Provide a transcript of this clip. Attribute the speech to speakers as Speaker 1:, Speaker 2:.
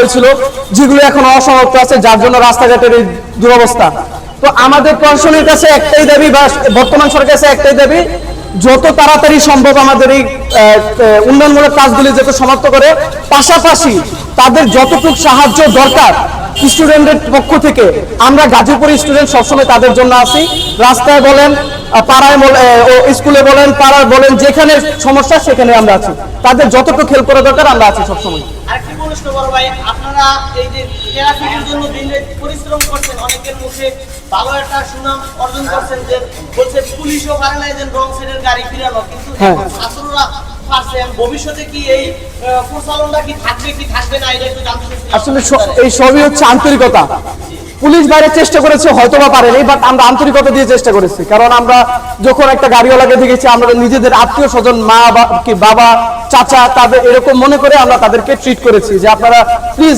Speaker 1: হয়েছিল, যেগুলো এখন অসমাপ্ত আছে, যার জন্য রাস্তাঘাটের এই দুরবস্থা। তো আমাদের প্রশাসনের কাছে একটাই দাবি বা বর্তমান সরকারের কাছে একটাই দাবি, যত তাড়াতাড়ি সম্ভব আমাদের এই উন্নয়নমূলক কাজগুলি যাতে সমাপ্ত করে, পাশাপাশি তাদের যতটুকু সাহায্য দরকার স্টুডেন্টের পক্ষ থেকে, আমরা গাজীপুর স্টুডেন্ট সবসময় তাদের জন্য আছি। রাস্তায় বলেন, পাড়ায় স্কুলে বলেন, পাড়ায় বলেন, যেখানে সমস্যা সেখানে আমরা আছি। তাদের যতটুকু হেল্প করা দরকার আমরা আছি সবসময়।
Speaker 2: আরেকটি প্রশ্ন বড় ভাই, আপনারা এই যে ট্রাফিকের জন্য দিনরাত পরিশ্রম করছেন, অনেকের মুখে ভালো একটা সুনাম অর্জন করছেন, যে বলছে পুলিশও পারে না যে রং সাইডের গাড়ি ফিরানো, কিন্তু ছাত্ররা পারছেন। ভবিষ্যতে কি এই প্রচলনটা কি থাকবে না, এটা একটু জানতে চাচ্ছি।
Speaker 1: আসলে এই সবই হচ্ছে আন্তরিকতা। পুলিশ বাইরে চেষ্টা করেছে, হয়তো বা পারেনি, বাট আমরা আন্তরিকতা দিয়ে চেষ্টা করেছি। কারণ আমরা যখন একটা গাড়িওয়ালাকে দেখেছি, আমরা নিজেদের আত্মীয় স্বজন, মা কি বাবা, চাচা, তাদের এরকম মনে করে আমরা তাদেরকে ট্রিট করেছি যে আপনারা প্লিজ